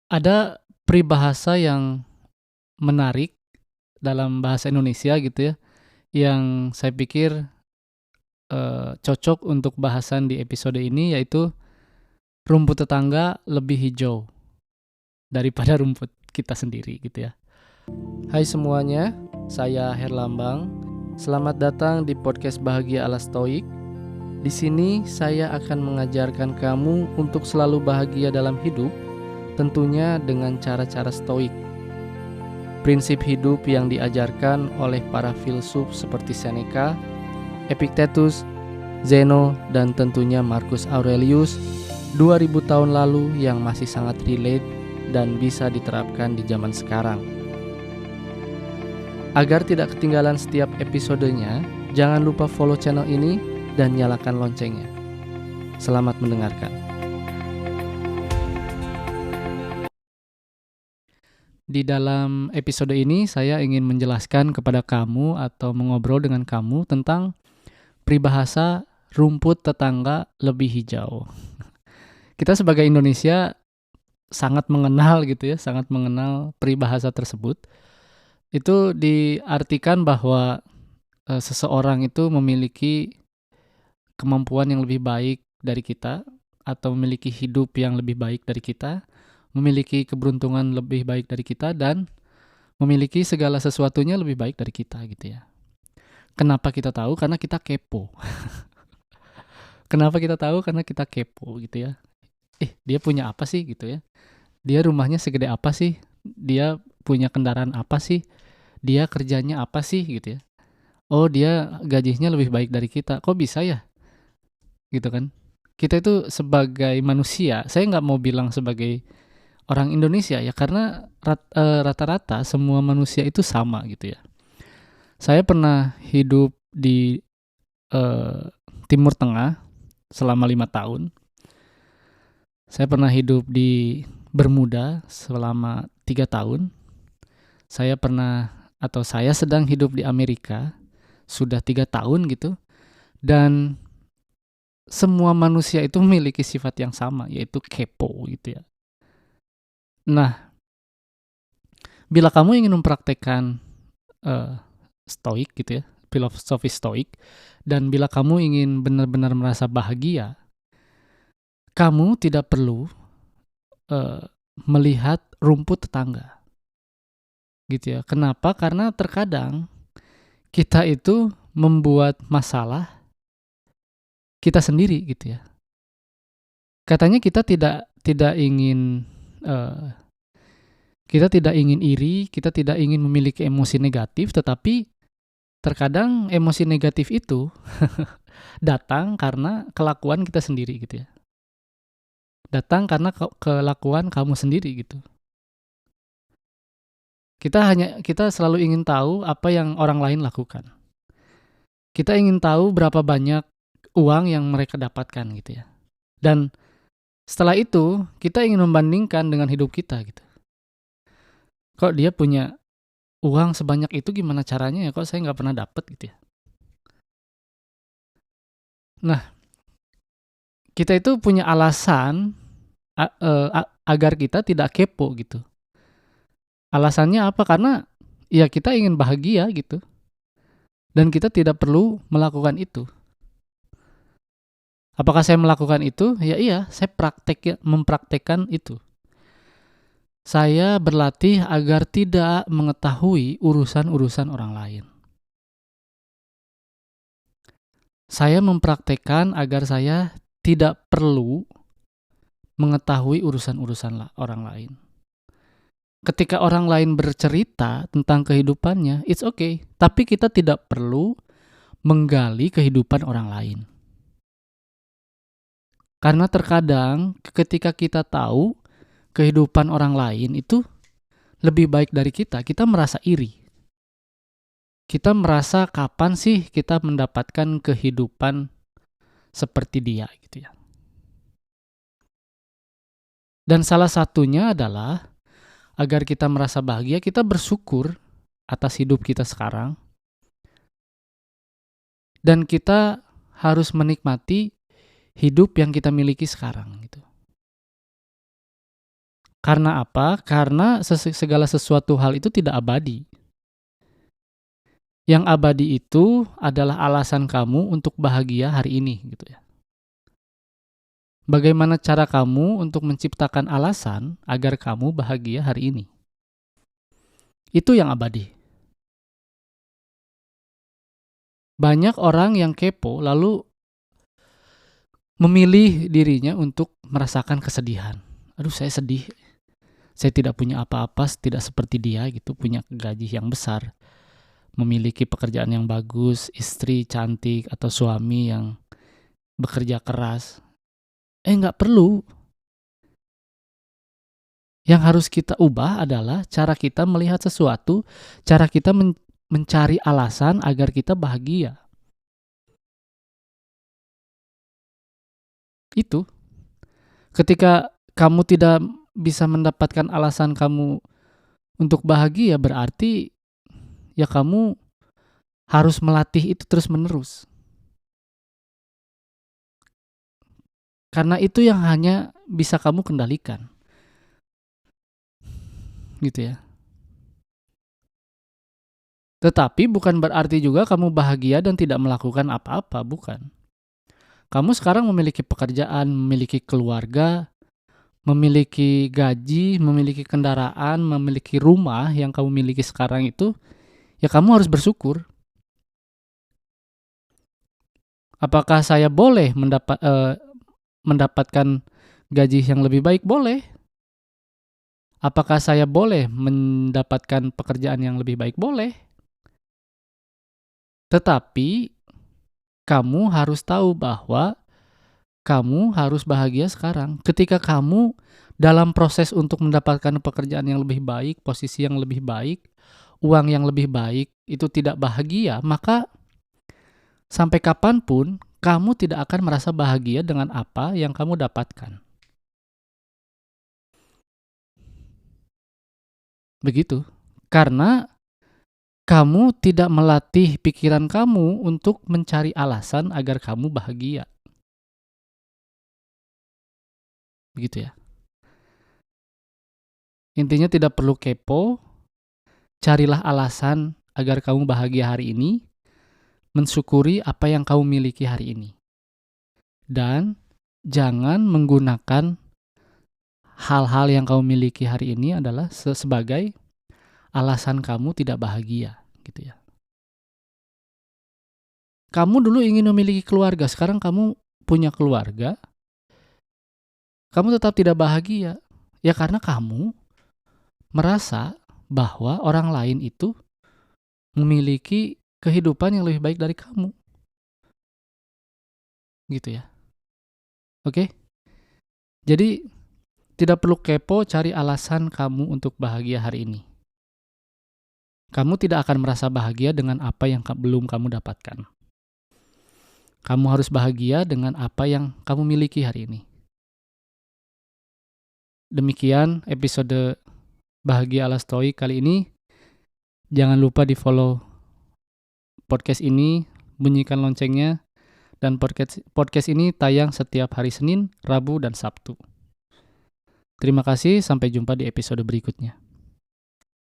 Ada peribahasa yang menarik dalam bahasa Indonesia gitu ya, yang saya pikir, cocok untuk bahasan di episode ini, yaitu rumput tetangga lebih hijau daripada rumput kita sendiri gitu ya. Hai semuanya, saya Herlambang. Selamat datang di podcast Bahagia ala Stoik. Di sini saya akan mengajarkan kamu untuk selalu bahagia dalam hidup, tentunya dengan cara-cara stoik. Prinsip hidup yang diajarkan oleh para filsuf seperti Seneca, Epictetus, Zeno, dan tentunya Marcus Aurelius 2000 tahun lalu yang masih sangat relate dan bisa diterapkan di zaman sekarang. Agar tidak ketinggalan setiap episodenya, jangan lupa follow channel ini dan nyalakan loncengnya. Selamat mendengarkan. Di dalam episode ini saya ingin menjelaskan kepada kamu atau mengobrol dengan kamu tentang peribahasa rumput tetangga lebih hijau. Kita sebagai Indonesia sangat mengenal gitu ya, sangat mengenal peribahasa tersebut. Itu diartikan bahwa seseorang itu memiliki kemampuan yang lebih baik dari kita, atau memiliki hidup yang lebih baik dari kita, memiliki keberuntungan lebih baik dari kita, dan memiliki segala sesuatunya lebih baik dari kita gitu ya. Kenapa kita tahu? Karena kita kepo. Kenapa kita tahu? Karena kita kepo gitu ya. Dia punya apa sih gitu ya? Dia rumahnya segede apa sih? Dia punya kendaraan apa sih? Dia kerjanya apa sih gitu ya? Oh, dia gajinya lebih baik dari kita. Kok bisa ya? Gitu kan? Kita itu sebagai manusia, saya nggak mau bilang sebagai orang Indonesia ya, karena rata-rata semua manusia itu sama gitu ya. Saya pernah hidup di eh, Timur Tengah selama 5 tahun. Saya pernah hidup di Bermuda selama 3 tahun. Saya sedang hidup di Amerika sudah 3 tahun gitu. Dan semua manusia itu memiliki sifat yang sama, yaitu kepo gitu ya. Nah, bila kamu ingin mempraktekkan stoik gitu ya, filosofi stoik, dan bila kamu ingin benar-benar merasa bahagia, kamu tidak perlu melihat rumput tetangga gitu ya. Kenapa? Karena terkadang kita itu membuat masalah kita sendiri gitu ya. Katanya kita tidak ingin iri, kita tidak ingin memiliki emosi negatif, tetapi terkadang emosi negatif itu datang karena kelakuan kita sendiri gitu ya. Datang karena kelakuan kamu sendiri gitu. Kita selalu ingin tahu apa yang orang lain lakukan. Kita ingin tahu berapa banyak uang yang mereka dapatkan gitu ya. Dan setelah itu kita ingin membandingkan dengan hidup kita gitu. Kok dia punya uang sebanyak itu, gimana caranya ya? Kok saya nggak pernah dapet gitu ya. Nah, kita itu punya alasan agar kita tidak kepo gitu. Alasannya apa? Karena ya kita ingin bahagia gitu. Dan kita tidak perlu melakukan itu. Apakah saya melakukan itu? Ya iya, saya mempraktekkan itu. Saya berlatih agar tidak mengetahui urusan-urusan orang lain. Saya mempraktekkan agar saya tidak perlu mengetahui urusan-urusan orang lain. Ketika orang lain bercerita tentang kehidupannya, it's okay. Tapi kita tidak perlu menggali kehidupan orang lain. Karena terkadang ketika kita tahu kehidupan orang lain itu lebih baik dari kita merasa iri. Kita merasa kapan sih kita mendapatkan kehidupan seperti dia gitu ya. Dan salah satunya adalah agar kita merasa bahagia, kita bersyukur atas hidup kita sekarang. Dan kita harus menikmati hidup yang kita miliki sekarang gitu. Karena apa? Karena segala sesuatu hal itu tidak abadi. Yang abadi itu adalah alasan kamu untuk bahagia hari ini, gitu ya. Bagaimana cara kamu untuk menciptakan alasan agar kamu bahagia hari ini? Itu yang abadi. Banyak orang yang kepo lalu memilih dirinya untuk merasakan kesedihan. Aduh, saya sedih. Saya tidak punya apa-apa, tidak seperti dia gitu, punya gaji yang besar, memiliki pekerjaan yang bagus, istri cantik, atau suami yang bekerja keras. Nggak perlu. Yang harus kita ubah adalah cara kita melihat sesuatu, cara kita mencari alasan agar kita bahagia. Itu. Ketika kamu tidak bisa mendapatkan alasan kamu untuk bahagia, berarti ya kamu harus melatih itu terus-menerus. Karena itu yang hanya bisa kamu kendalikan. Gitu ya. Tetapi bukan berarti juga kamu bahagia dan tidak melakukan apa-apa, bukan. Kamu sekarang memiliki pekerjaan, memiliki keluarga, memiliki gaji, memiliki kendaraan, memiliki rumah yang kamu miliki sekarang itu, ya kamu harus bersyukur. Apakah saya boleh mendapatkan gaji yang lebih baik? Boleh. Apakah saya boleh mendapatkan pekerjaan yang lebih baik? Boleh. Tetapi kamu harus tahu bahwa kamu harus bahagia sekarang. Ketika kamu dalam proses untuk mendapatkan pekerjaan yang lebih baik, posisi yang lebih baik, uang yang lebih baik, itu tidak bahagia, maka sampai kapanpun kamu tidak akan merasa bahagia dengan apa yang kamu dapatkan. Begitu. Karena kamu tidak melatih pikiran kamu untuk mencari alasan agar kamu bahagia. Begitu ya. Intinya tidak perlu kepo, carilah alasan agar kamu bahagia hari ini, mensyukuri apa yang kamu miliki hari ini. Dan jangan menggunakan hal-hal yang kamu miliki hari ini adalah sebagai alasan kamu tidak bahagia, gitu ya. Kamu dulu ingin memiliki keluarga, sekarang kamu punya keluarga, kamu tetap tidak bahagia. Ya karena kamu merasa bahwa orang lain itu memiliki kehidupan yang lebih baik dari kamu. Gitu ya. Oke? Jadi tidak perlu kepo cari alasan kamu untuk bahagia hari ini. Kamu tidak akan merasa bahagia dengan apa yang belum kamu dapatkan. Kamu harus bahagia dengan apa yang kamu miliki hari ini. Demikian episode Bahagia ala Stoik kali ini. Jangan lupa di-follow podcast ini, bunyikan loncengnya, dan podcast ini tayang setiap hari Senin, Rabu, dan Sabtu. Terima kasih, sampai jumpa di episode berikutnya.